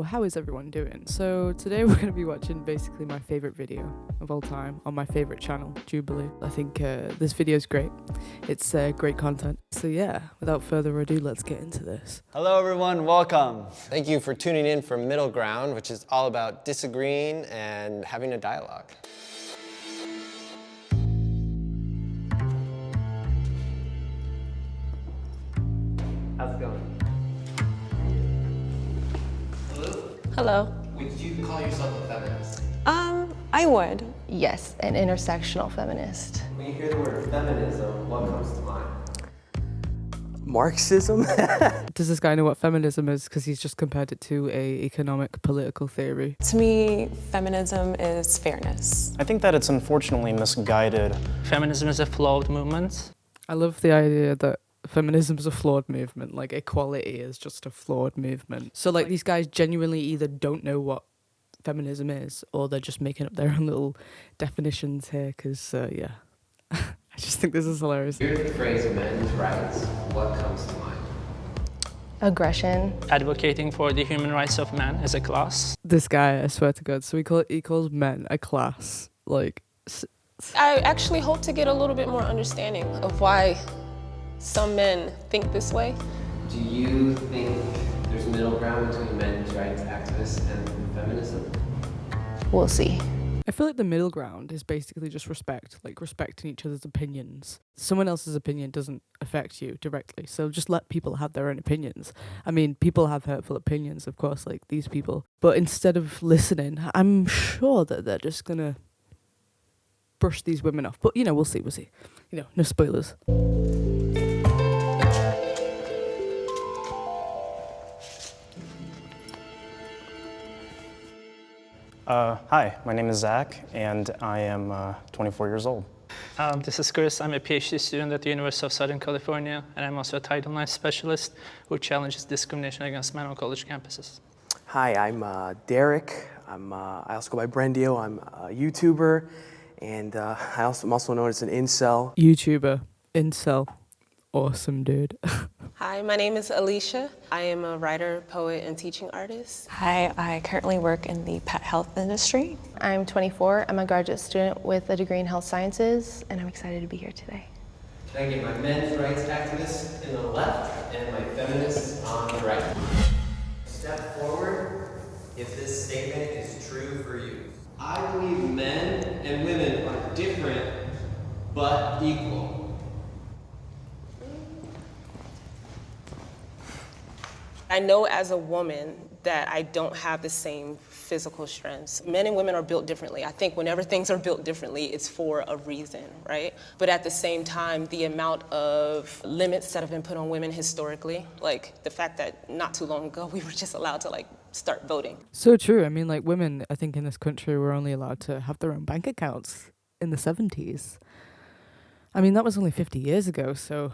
So how is everyone doing? So today we're going to be watching basically my favourite video of all time on my favourite channel, Jubilee. I think this video is great. It's great content. So yeah, without further ado, let's get into this. Hello everyone, welcome. Thank you for tuning in for Middle Ground, which is all about disagreeing and having a dialogue. How's it going? Hello. Would you call yourself a feminist? I would. Yes, an intersectional feminist. When you hear the word feminism, what comes to mind? Marxism? Does this guy know what feminism is? Because he's just compared it to a economic political theory. To me, feminism is fairness. I think that it's unfortunately misguided. Feminism is a flawed movement. I love the idea that feminism is a flawed movement, like equality is just a flawed movement. So like these guys genuinely either don't know what feminism is or they're just making up their own little definitions here because yeah, I just think this is hilarious. Hear the phrase men's rights, what comes to mind? Aggression. Advocating for the human rights of man as a class. This guy, I swear to God, so he calls men a class. Like, I actually hope to get a little bit more understanding of why some men think this way. Do you think there's middle ground between men's rights activists and feminism? We'll see. I feel like the middle ground is basically just respect, like respecting each other's opinions. Someone else's opinion doesn't affect you directly, so just let people have their own opinions. I mean, people have hurtful opinions, of course, like these people. But instead of listening, I'm sure that they're just gonna brush these women off. But, you know, we'll see. You know, no spoilers. Hi, my name is Zach, and I am 24 years old. This is Chris. I'm a PhD student at the University of Southern California, and I'm also a Title IX specialist who challenges discrimination against men on college campuses. Hi, I'm Derek. I also go by Brendio. I'm a YouTuber, and I'm also known as an incel. YouTuber, incel, awesome dude. Hi, my name is Alicia. I am a writer, poet, and teaching artist. Hi, I currently work in the pet health industry. I'm 24. I'm a graduate student with a degree in health sciences, and I'm excited to be here today. Can I get my men's rights activists in the left and my feminists on the right? Step forward if this statement is true for you. I believe men and women are different but equal. I know as a woman that I don't have the same physical strengths. Men and women are built differently. I think whenever things are built differently, it's for a reason, right? But at the same time, the amount of limits that have been put on women historically, like the fact that not too long ago, we were just allowed to start voting. So true. I mean, like women, I think in this country, were only allowed to have their own bank accounts in the 70s. I mean, that was only 50 years ago, so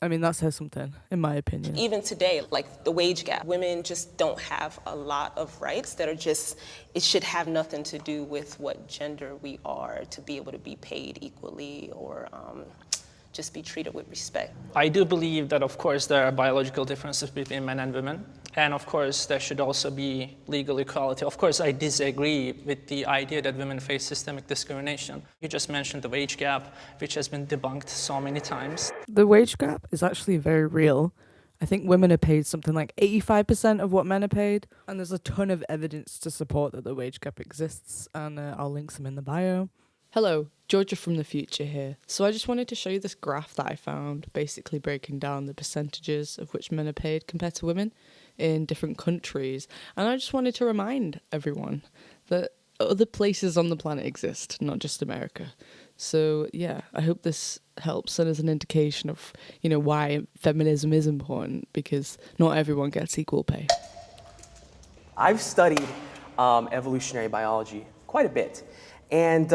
I mean, that says something, in my opinion. Even today, like the wage gap, women just don't have a lot of rights that are just, it should have nothing to do with what gender we are to be able to be paid equally or just be treated with respect. I do believe that, of course, there are biological differences between men and women. And, of course, there should also be legal equality. Of course, I disagree with the idea that women face systemic discrimination. You just mentioned the wage gap, which has been debunked so many times. The wage gap is actually very real. I think women are paid something like 85% of what men are paid. And there's a ton of evidence to support that the wage gap exists. And I'll link some in the bio. Hello, Georgia from the future here. So I just wanted to show you this graph that I found, basically breaking down the percentages of which men are paid compared to women in different countries. And I just wanted to remind everyone that other places on the planet exist, not just America. So yeah, I hope this helps and is an indication of, you know, why feminism is important, because not everyone gets equal pay. I've studied evolutionary biology quite a bit, and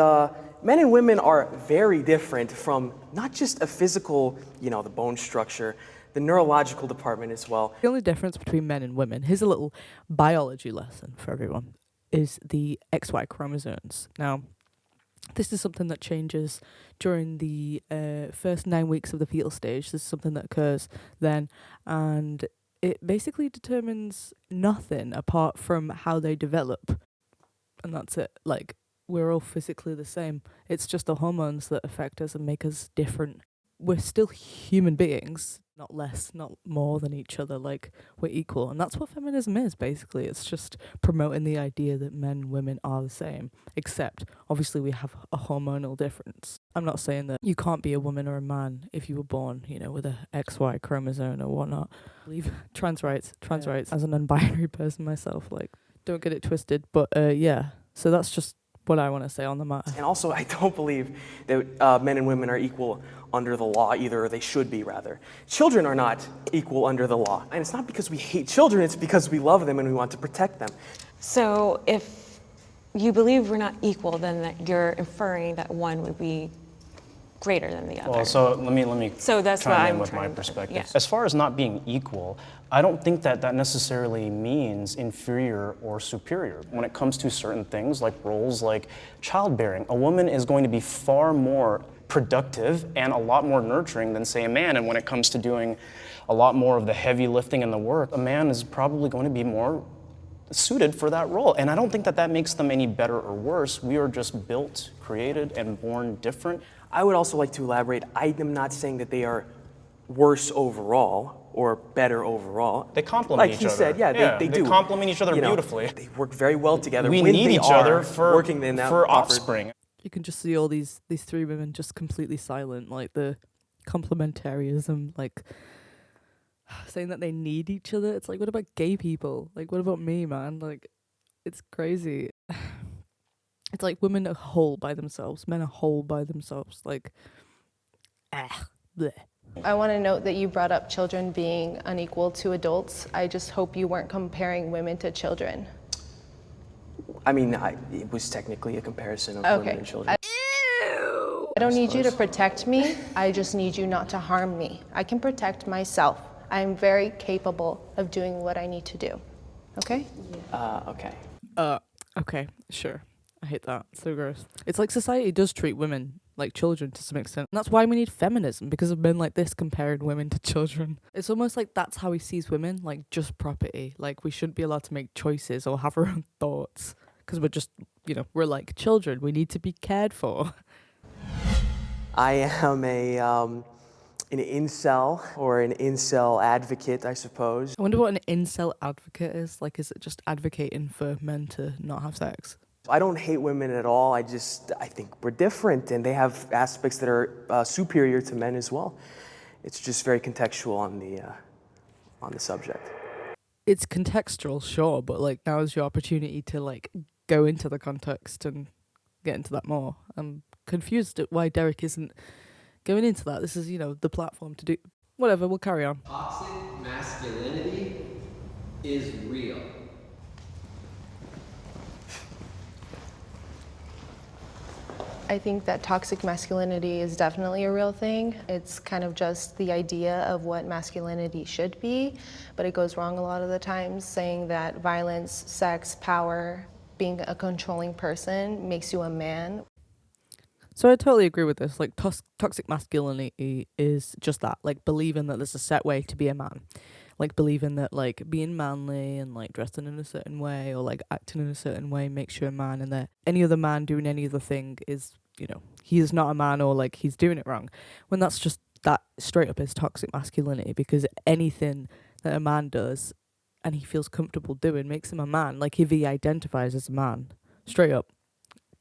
men and women are very different from not just a physical, you know, the bone structure, the neurological department as well. The only difference between men and women, here's a little biology lesson for everyone, is the XY chromosomes. Now, this is something that changes during the first 9 weeks of the fetal stage. This is something that occurs then, and it basically determines nothing apart from how they develop. And that's it. Like, we're all physically the same. It's just the hormones that affect us and make us different. We're still human beings, not less, not more than each other. Like, we're equal. And that's what feminism is, basically. It's just promoting the idea that men and women are the same, except obviously we have a hormonal difference. I'm not saying that you can't be a woman or a man if you were born, with a XY chromosome or whatnot. Leave trans rights as a non-binary person myself, like, don't get it twisted. But yeah, so that's just what I want to say on the matter. And also, I don't believe that men and women are equal under the law either, or they should be, rather. Children are not equal under the law. And it's not because we hate children, it's because we love them and we want to protect them. So if you believe we're not equal, then that you're inferring that one would be greater than the other. Well, so let me So that's what chime in I'm with my trying to- perspective. yeah. As far as not being equal, I don't think that necessarily means inferior or superior. When it comes to certain things like roles like childbearing, a woman is going to be far more productive and a lot more nurturing than, say, a man. And when it comes to doing a lot more of the heavy lifting and the work, a man is probably going to be more suited for that role. And I don't think that makes them any better or worse. We are just built, created, and born different. I would also like to elaborate. I am not saying that they are worse overall or better overall. They complement like each other. Like he said, yeah, they do. They complement each other beautifully. They work very well together. We when need they each are other for working in that for proper- offspring. You can just see all these three women just completely silent, like the complementarianism, like saying that they need each other. It's like, what about gay people? Like, what about me, man? Like, it's crazy. It's like women are whole by themselves, men are whole by themselves. Like, bleh. I want to note that you brought up children being unequal to adults. I just hope you weren't comparing women to children. I mean, it was technically a comparison of women and children. I don't need you to protect me. I just need you not to harm me. I can protect myself. I'm very capable of doing what I need to do. Okay? Okay. Okay, sure. I hate that. It's so gross. It's like society does treat women like children to some extent. And that's why we need feminism, because of men like this comparing women to children. It's almost like that's how he sees women, like just property. Like we shouldn't be allowed to make choices or have our own thoughts, because we're just, we're like children. We need to be cared for. I am an incel or an incel advocate, I suppose. I wonder what an incel advocate is. Like, is it just advocating for men to not have sex? I don't hate women at all. I think we're different, and they have aspects that are superior to men as well. It's just very contextual on the subject. It's contextual, sure, but like now is your opportunity to like go into the context and get into that more. I'm confused at why Derek isn't going into that. This is, the platform to do. Whatever, we'll carry on. Toxic masculinity is real. I think that toxic masculinity is definitely a real thing. It's kind of just the idea of what masculinity should be, but it goes wrong a lot of the times, saying that violence, sex, power, being a controlling person makes you a man. So I totally agree with this. Like, toxic masculinity is just that, like believing that there's a set way to be a man. Like believing that like being manly and like dressing in a certain way or like acting in a certain way makes you a man, and that any other man doing any other thing is, he is not a man, or like he's doing it wrong. When that's just, that straight up is toxic masculinity, because anything that a man does and he feels comfortable doing makes him a man. Like if he identifies as a man, straight up,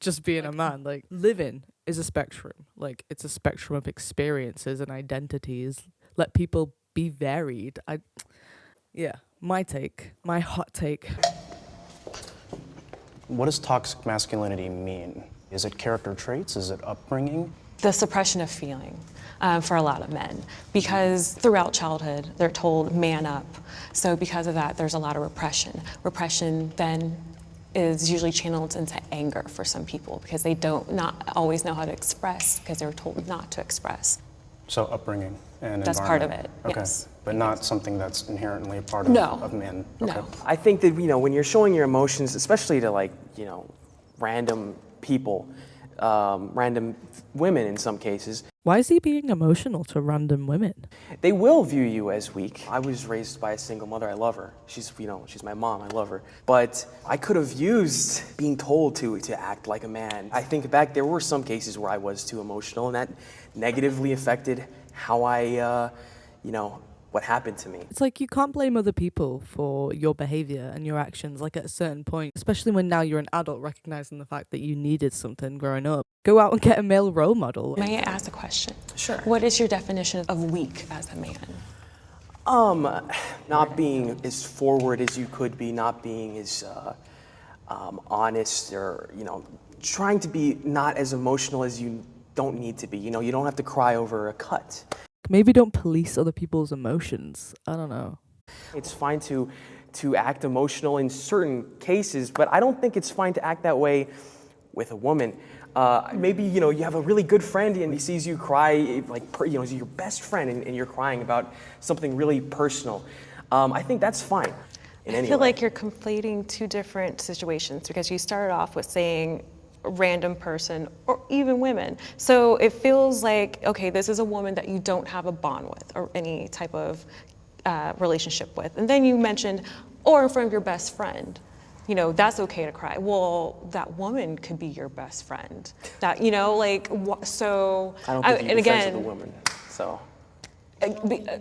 just being a man, like living is a spectrum. Like it's a spectrum of experiences and identities. Let people be varied. My hot take. What does toxic masculinity mean? Is it character traits? Is it upbringing? The suppression of feeling for a lot of men, because throughout childhood they're told man up. So because of that, there's a lot of repression. Repression then is usually channeled into anger for some people, because they not always know how to express, because they were told not to express. So upbringing and That's part of environment. it, Okay. yes. But not something that's inherently a part of men. Okay. No. I think that, when you're showing your emotions, especially to random people, random women in some cases. Why is he being emotional to random women? They will view you as weak. I was raised by a single mother. I love her. She's my mom. I love her. But I could have used being told to act like a man. I think back, there were some cases where I was too emotional, and that negatively affected how I, what happened to me. It's like you can't blame other people for your behavior and your actions, like at a certain point, especially when now you're an adult recognizing the fact that you needed something growing up. Go out and get a male role model. May I ask a question? Sure. What is your definition of weak as a man? Not being as forward as you could be, not being as honest, or, trying to be not as emotional as you don't need to be. You don't have to cry over a cut. Maybe don't police other people's emotions. I don't know. It's fine to act emotional in certain cases, but I don't think it's fine to act that way with a woman. Maybe, you have a really good friend and he sees you cry, he's your best friend and you're crying about something really personal. I think that's fine in any I feel way. like you're conflating two different situations because you started off with saying random person or even women. So it feels like, okay, this is a woman that you don't have a bond with or any type of relationship with. And then you mentioned, or in front of your best friend, that's okay to cry. Well, that woman could be your best friend. That, so. I don't think you can be friends with a woman, so.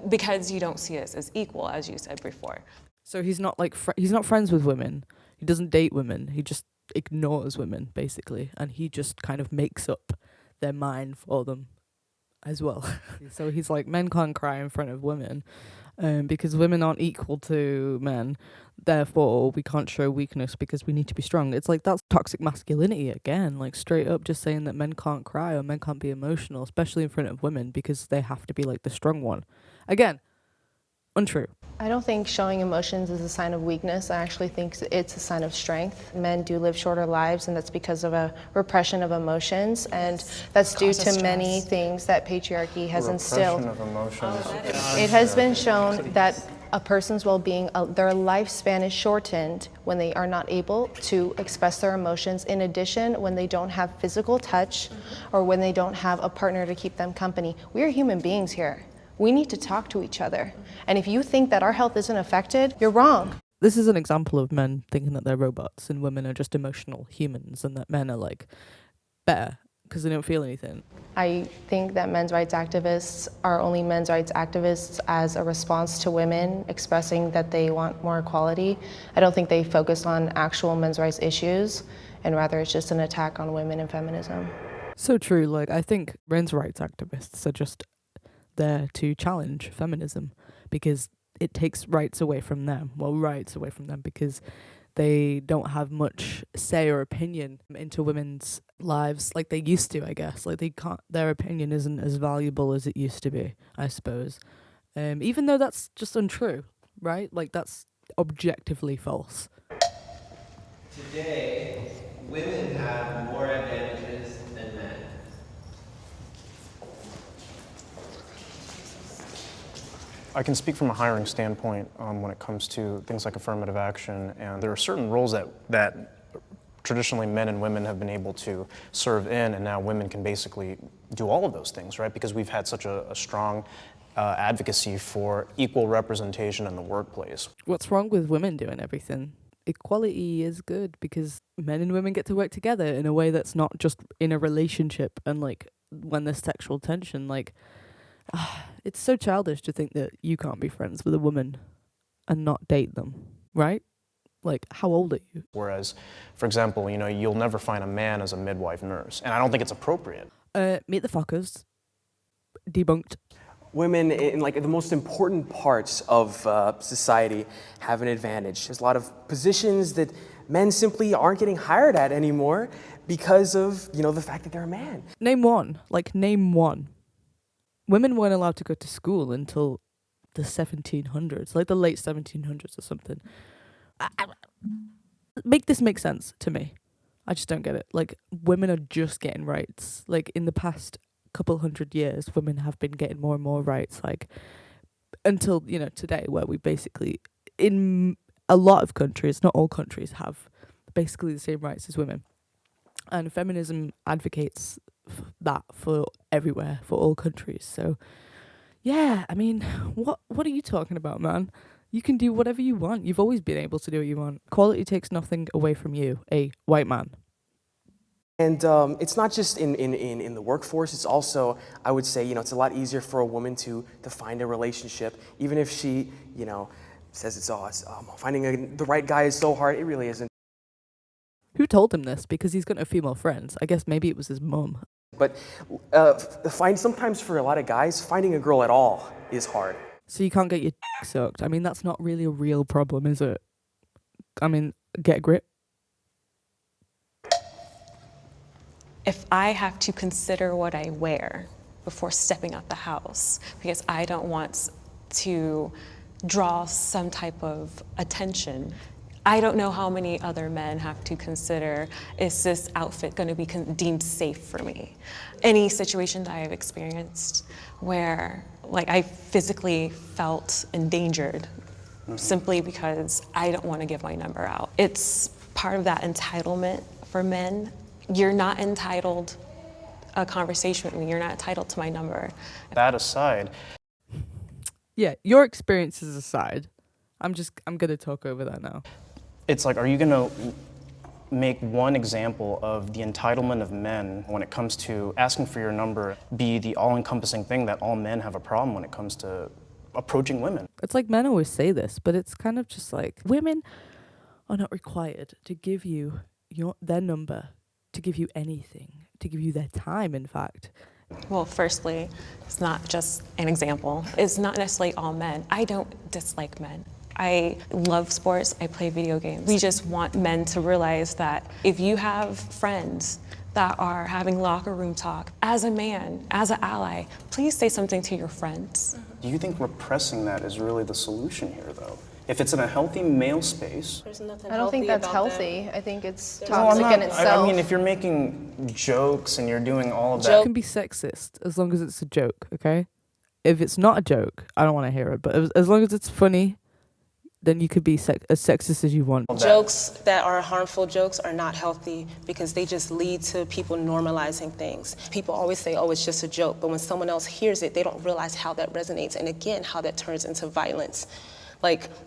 Because you don't see us as equal, as you said before. So he's not he's not friends with women. He doesn't date women. He just ignores women, basically, and he just kind of makes up their mind for them as well. So he's like, men can't cry in front of women because women aren't equal to men, therefore we can't show weakness because we need to be strong. It's like, that's toxic masculinity again, like straight up just saying that men can't cry or men can't be emotional, especially in front of women, because they have to be like the strong one. Again, untrue. I don't think showing emotions is a sign of weakness. I actually think it's a sign of strength. Men do live shorter lives, and that's because of a repression of emotions, and that's due to many things that patriarchy has instilled. Repression of emotions. It has been shown that a person's well-being, their lifespan is shortened when they are not able to express their emotions. In addition, when they don't have physical touch or when they don't have a partner to keep them company. We are human beings here. We need to talk to each other. And if you think that our health isn't affected, you're wrong. This is an example of men thinking that they're robots and women are just emotional humans, and that men are like better because they don't feel anything. I think that men's rights activists are only men's rights activists as a response to women expressing that they want more equality. I don't think they focus on actual men's rights issues, and rather it's just an attack on women and feminism. So true. Like, I think men's rights activists are just there to challenge feminism because it takes rights away from them. Well, rights away from them because they don't have much say or opinion into women's lives like they used to, I guess. Like, they can't, their opinion isn't as valuable as it used to be, I suppose. Even though that's just untrue, right? Like, that's objectively false. Today, women have more advantages than men. I can speak from a hiring standpoint when it comes to things like affirmative action, and there are certain roles that traditionally men and women have been able to serve in, and now women can basically do all of those things, right? Because we've had such a strong advocacy for equal representation in the workplace. What's wrong with women doing everything? Equality is good because men and women get to work together in a way that's not just in a relationship and like when there's sexual tension, like it's so childish to think that you can't be friends with a woman and not date them, right? Like, how old are you? Whereas, for example, you'll never find a man as a midwife nurse, and I don't think it's appropriate. Meet the Fockers. Debunked. Women in like the most important parts of society have an advantage. There's a lot of positions that men simply aren't getting hired at anymore because of, the fact that they're a man. Name one. Like, name one. Women weren't allowed to go to school until the 1700s, like the late 1700s or something. Make this make sense to me. I just don't get it. Like, women are just getting rights. Like, in the past couple hundred years, women have been getting more and more rights, like, until, today, where we basically, in a lot of countries, not all countries, have basically the same rights as women. And feminism advocates that for everywhere, for all countries. So, yeah, I mean, what are you talking about, man? You can do whatever you want. You've always been able to do what you want. Equality takes nothing away from you, a white man. And it's not just in the workforce, it's also, I would say, it's a lot easier for a woman to find a relationship, even if she, says finding the right guy is so hard, it really isn't. Who told him this? Because he's got no female friends. I guess maybe it was his mum. But sometimes for a lot of guys, finding a girl at all is hard. So you can't get your sucked. I mean, that's not really a real problem, is it? I mean, get a grip. If I have to consider what I wear before stepping out the house, because I don't want to draw some type of attention, I don't know how many other men have to consider, is this outfit going to be deemed safe for me? Any situation that I have experienced where I physically felt endangered simply because I don't want to give my number out. It's part of that entitlement for men. You're not entitled a conversation with me. You're not entitled to my number. That aside, Yeah, your experiences aside, I'm going to talk over that now. it's like, are you going to make one example of the entitlement of men when it comes to asking for your number be the all-encompassing thing that all men have a problem when it comes to approaching women? It's like men always say this, but it's kind of just like women are not required to give you their number, to give you anything, to give you their time, in fact. Well, firstly, it's not just an example. It's not necessarily all men. I don't dislike men. I love sports, I play video games. We just want men to realize that if you have friends that are having locker room talk, as a man, as an ally, please say something to your friends. Do you think repressing that is really the solution here, though? If it's in a healthy male space. There's nothing I don't think that's about healthy. I think it's There's toxic in I itself. mean, if you're making jokes and you're doing all of It that. can be sexist as long as it's a joke, okay? If it's not a joke, I don't want to hear it. But as long as it's funny, then you could be as sexist as you want. Jokes that are harmful jokes are not healthy because they just lead to people normalizing things. People always say, oh, it's just a joke. But when someone else hears it, they don't realize how that resonates. And again, how that turns into violence.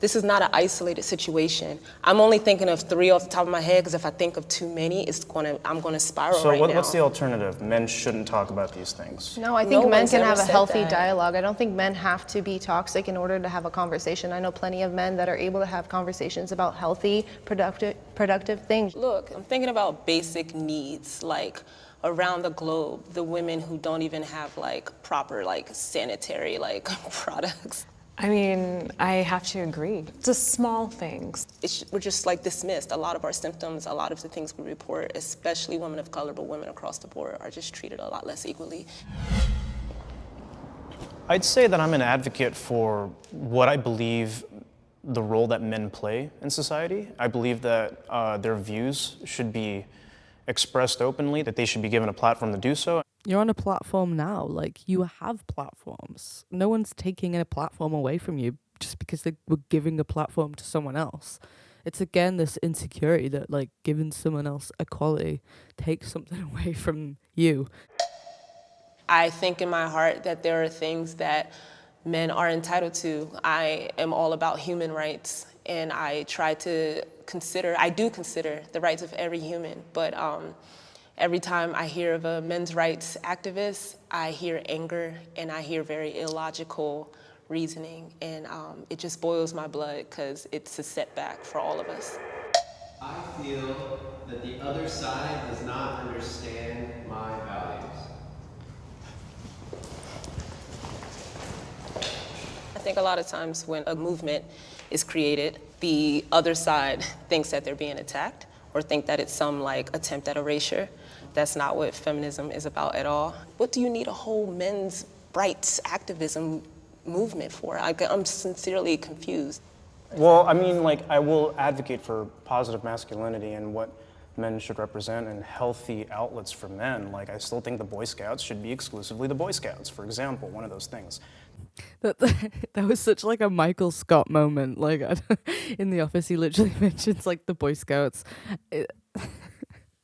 This is not an isolated situation. I'm only thinking of 3 off the top of my head because if I think of too many, I'm going to spiral So right now. what's the alternative? Men shouldn't talk about these things. No, I No think men one's can ever have a said healthy that. dialogue. I don't think men have to be toxic in order to have a conversation. I know plenty of men that are able to have conversations about healthy, productive things. Look, I'm thinking about basic needs, around the globe, the women who don't even have proper sanitary products. I mean, I have to agree. Just small things. We're just dismissed. A lot of our symptoms, a lot of the things we report, especially women of color, but women across the board, are just treated a lot less equally. I'd say that I'm an advocate for what I believe the role that men play in society. I believe that their views should be expressed openly, that they should be given a platform to do so. You're on a platform now. You have platforms. No one's taking a platform away from you just because they were giving a platform to someone else. It's again this insecurity that giving someone else equality takes something away from you. I think in my heart that there are things that men are entitled to. I am all about human rights, and I do consider the rights of every human, but every time I hear of a men's rights activist, I hear anger and I hear very illogical reasoning, and it just boils my blood because it's a setback for all of us. I feel that the other side does not understand my values. I think a lot of times when a movement is created, the other side thinks that they're being attacked or think that it's some attempt at erasure. That's not what feminism is about at all. What do you need a whole men's rights activism movement for? I'm sincerely confused. Well, I mean, I will advocate for positive masculinity and what men should represent and healthy outlets for men. I still think the Boy Scouts should be exclusively the Boy Scouts, for example, one of those things. That was such a Michael Scott moment. In The Office, he literally mentions the Boy Scouts.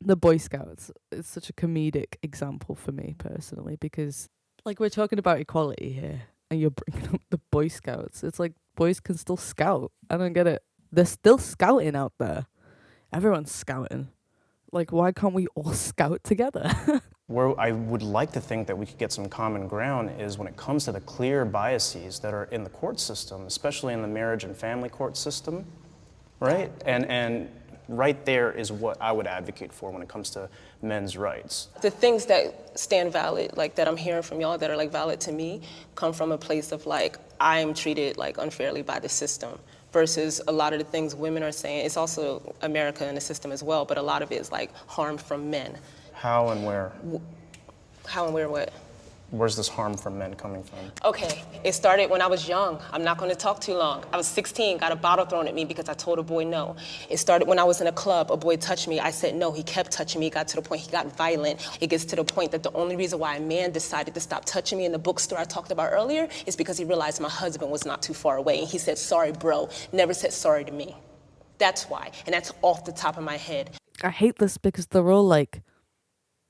The Boy Scouts is such a comedic example for me personally, because like we're talking about equality here and you're bringing up the Boy Scouts. It's like boys can still scout. I don't get it. They're still scouting out there. Everyone's scouting. Like, why can't we all scout together? Where I would like to think that we could get some common ground is when it comes to the clear biases that are in the court system, especially in the marriage and family court system, right? And right there is what I would advocate for when it comes to men's rights. The things that stand valid, like that I'm hearing from y'all that are like valid to me, come from a place of like, I'm treated like unfairly by the system. Versus a lot of the things women are saying, it's also America in the system as well, but a lot of it is like harm from men. How and where? How and where what? Where's this harm from men coming from? Okay, it started when I was young. I'm not gonna talk too long. I was 16, got a bottle thrown at me because I told a boy no. It started when I was in a club, a boy touched me, I said no, he kept touching me, it got to the point he got violent. It gets to the point that the only reason why a man decided to stop touching me in the bookstore I talked about earlier is because he realized my husband was not too far away, and he said, sorry bro, never said sorry to me. That's why, and that's off the top of my head. I hate this because they're all like,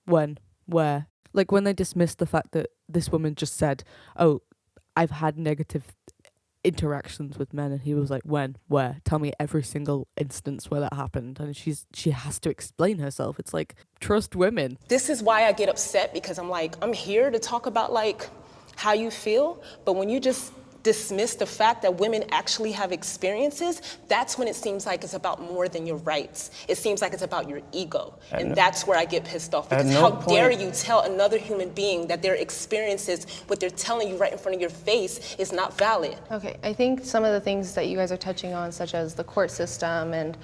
when, where. Like when they dismiss the fact that this woman just said, oh, I've had negative interactions with men, and he was like, when, where? Tell me every single instance where that happened. And she has to explain herself. It's like, trust women. This is why I get upset, because I'm like, I'm here to talk about like how you feel, but when you just dismiss the fact that women actually have experiences, that's when it seems like it's about more than your rights. It seems like it's about your ego. And that's where I get pissed off, because how dare you tell another human being that their experiences, what they're telling you right in front of your face, is not valid. Okay, I think some of the things that you guys are touching on, such as the court system and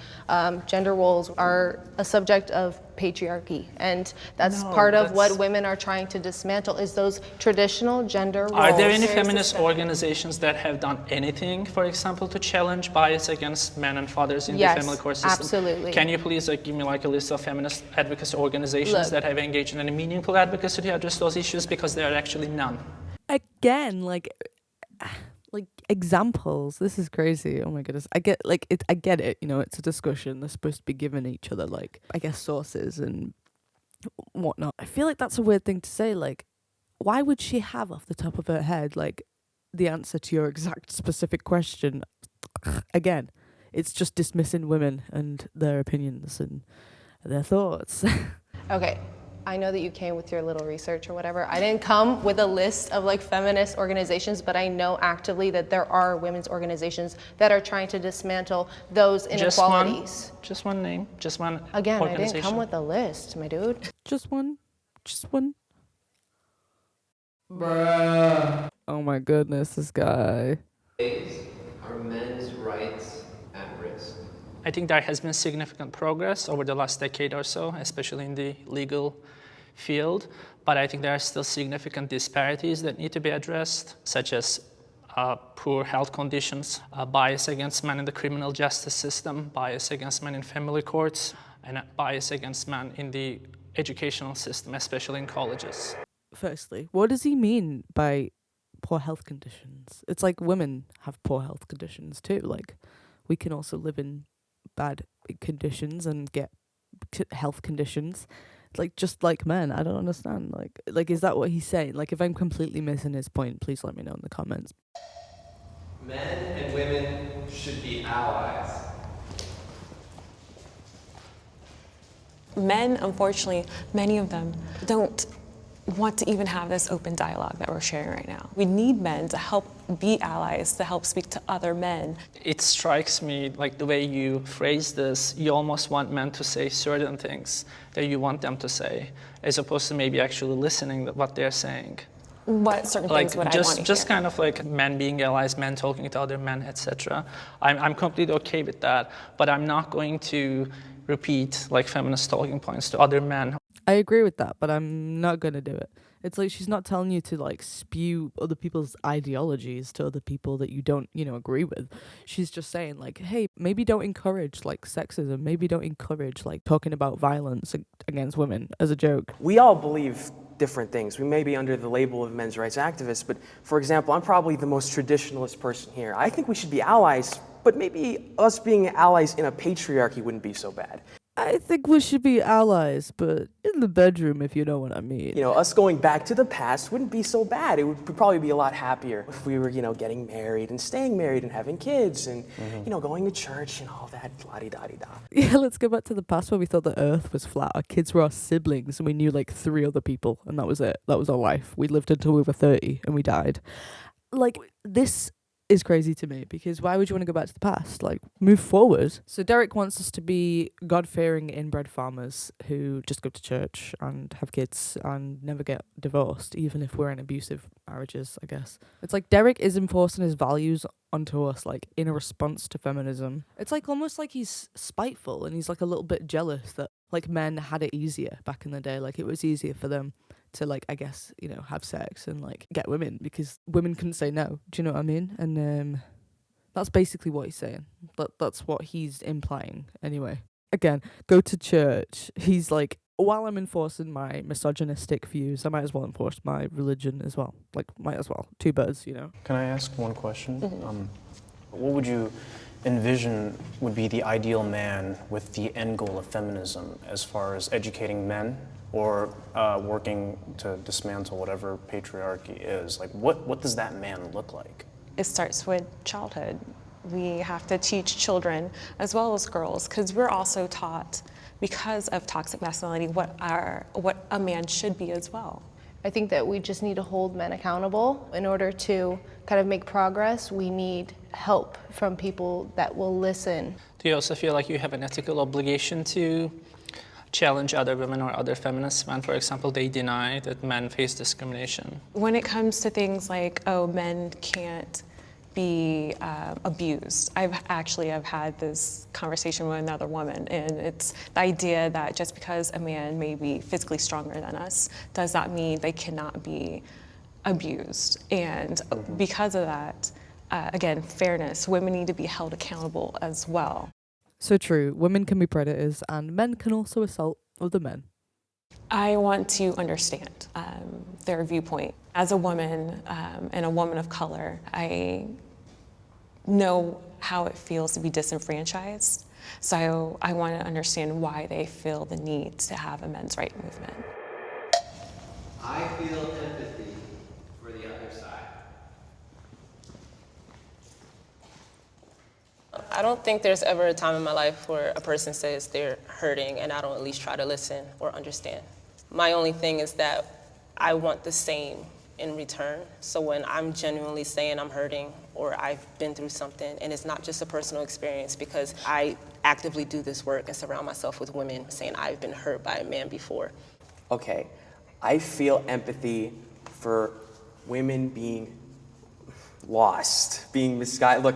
gender roles, are a subject of patriarchy, and that's part of what women are trying to dismantle, is those traditional gender roles. Are there any feminist organizations that have done anything, for example, to challenge bias against men and fathers in the family court system? Absolutely. Can you please give me like a list of feminist advocacy organizations that have engaged in any meaningful advocacy to address those issues? Because there are actually none. Again, like examples. This is crazy. Oh my goodness. I get it, you know, it's a discussion. They're supposed to be giving each other like, I guess, sources and whatnot. I feel like that's a weird thing to say. Like, why would she have off the top of her head like the answer to your exact specific question? Again, it's just dismissing women and their opinions and their thoughts. Okay, I know that you came with your little research or whatever. I didn't come with a list of like feminist organizations, but I know actively that there are women's organizations that are trying to dismantle those inequalities. Just one name, just one Again, I organization. didn't come with a list, my dude. Just one. Bruh. Oh my goodness, this guy. Are men's rights at risk? I think there has been significant progress over the last decade or so, especially in the legal field, but I think there are still significant disparities that need to be addressed, such as poor health conditions, bias against men in the criminal justice system, bias against men in family courts, and bias against men in the educational system, especially in colleges. Firstly, what does he mean by poor health conditions? It's like women have poor health conditions too. Like, we can also live in bad conditions and get health conditions, like just like men. I don't understand. Like is that what he's saying? Like, if I'm completely missing his point, please let me know in the comments. Men and women should be allies. Men, unfortunately, many of them don't want to even have this open dialogue that we're sharing right now. We need men to help be allies, to help speak to other men. It strikes me like the way you phrase this, you almost want men to say certain things that you want them to say, as opposed to maybe actually listening to what they're saying. What certain things would I want to hear? Just kind of like men being allies, men talking to other men, etc. I'm completely okay with that, but I'm not going to repeat like feminist talking points to other men. I agree with that, but I'm not gonna do it. It's like she's not telling you to like spew other people's ideologies to other people that you don't, you know, agree with. She's just saying like, hey, maybe don't encourage like sexism. Maybe don't encourage like talking about violence against women as a joke. We all believe different things. We may be under the label of men's rights activists, but for example, I'm probably the most traditionalist person here. I think we should be allies, but maybe us being allies in a patriarchy wouldn't be so bad. I think we should be allies, but in the bedroom, if you know what I mean. You know, us going back to the past wouldn't be so bad. It would probably be a lot happier if we were, you know, getting married and staying married and having kids and, you know, going to church and all that, la-di-da-di-da. Yeah, let's go back to the past where we thought the earth was flat. Our kids were our siblings and we knew like 3 other people and that was it. That was our life. We lived until we were 30 and we died. Like, this is crazy to me because why would you want to go back to the past? Like, move forward. So Derek wants us to be God-fearing inbred farmers who just go to church and have kids and never get divorced, even if we're in abusive marriages, I guess. It's like Derek is enforcing his values onto us, like, in a response to feminism. It's like almost like he's spiteful and he's like a little bit jealous that like men had it easier back in the day. Like, it was easier for them to, like, I guess, you know, have sex and like get women because women couldn't say no. Do you know what I mean? And that's basically what he's saying. That's what he's implying anyway. Again, go to church. He's like, while I'm enforcing my misogynistic views, I might as well enforce my religion as well. Like, might as well. 2 birds, you know. Can I ask one question? What would you envision would be the ideal man with the end goal of feminism as far as educating men or working to dismantle whatever patriarchy is? Like, what does that man look like? It starts with childhood. We have to teach children as well as girls, because we're also taught, because of toxic masculinity, what a man should be as well. I think that we just need to hold men accountable. In order to kind of make progress, we need help from people that will listen. Do you also feel like you have an ethical obligation to challenge other women or other feminists when, for example, they deny that men face discrimination? When it comes to things like, oh, men can't be abused. I've had this conversation with another woman, and it's the idea that just because a man may be physically stronger than us does not mean they cannot be abused. And because of that, again, fairness, women need to be held accountable as well. So true. Women can be predators and men can also assault other men. I want to understand their viewpoint. As a woman and a woman of color, I know how it feels to be disenfranchised. So I want to understand why they feel the need to have a men's rights movement. I feel empathy for the other side. I don't think there's ever a time in my life where a person says they're hurting and I don't at least try to listen or understand. My only thing is that I want the same in return. So when I'm genuinely saying I'm hurting or I've been through something, and it's not just a personal experience, because I actively do this work and surround myself with women saying I've been hurt by a man before. Okay, I feel empathy for women being lost, being misguided. Look,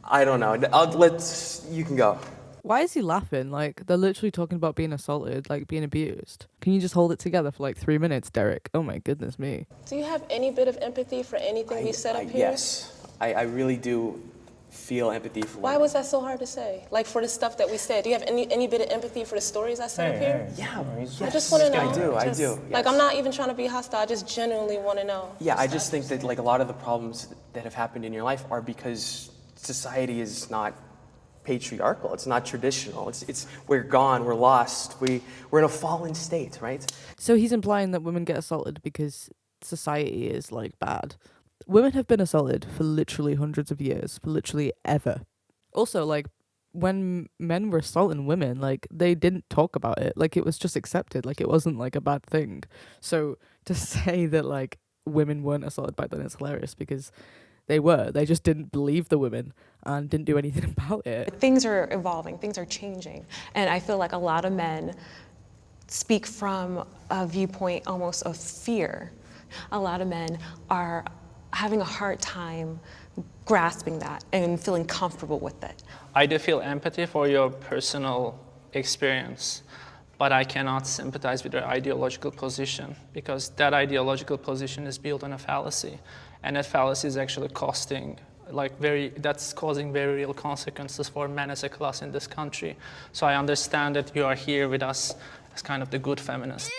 I don't know. You can go. Why is he laughing? Like, they're literally talking about being assaulted, like being abused. Can you just hold it together for like 3 minutes, Derek? Oh my goodness me. Do you have any bit of empathy for anything we said up here? Yes, I really do feel empathy for Why women. was that so hard to say? Like, for the stuff that we said, do you have any bit of empathy for the stories I said up here? Yeah, I just want to know. I do. Like, I'm not even trying to be hostile. I just genuinely want to know. Yeah, I just think that like a lot of the problems that have happened in your life are because society is not patriarchal. It's not traditional. It's we're gone. We're lost. We're in a fallen state, right? So he's implying that women get assaulted because society is like bad. Women have been assaulted for literally hundreds of years, for literally ever. Also, like, when men were assaulting women, like, they didn't talk about it. Like, it was just accepted. Like, it wasn't like a bad thing. So to say that like women weren't assaulted back then is hilarious, because they were. They just didn't believe the women and didn't do anything about it. Things are evolving, things are changing. And I feel like a lot of men speak from a viewpoint almost of fear. A lot of men are having a hard time grasping that and feeling comfortable with it. I do feel empathy for your personal experience, but I cannot sympathize with your ideological position, because that ideological position is built on a fallacy. And that fallacy is actually that's causing very real consequences for men as a class in this country. So I understand that you are here with us as kind of the good feminist.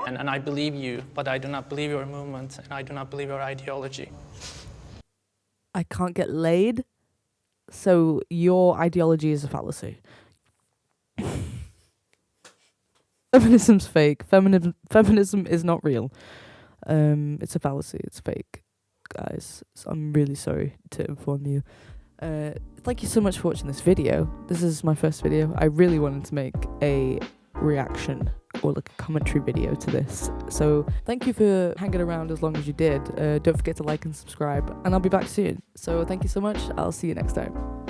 And I believe you, but I do not believe your movement, and I do not believe your ideology. I can't get laid. So your ideology is a fallacy. Feminism's fake. Feminism is not real. It's a fallacy. It's fake, guys. So I'm really sorry to inform you. Thank you so much for watching this video. This is my first video. I really wanted to make a reaction or like a commentary video to this. So thank you for hanging around as long as you did. Don't forget to like and subscribe, and I'll be back soon. So thank you so much. I'll see you next time.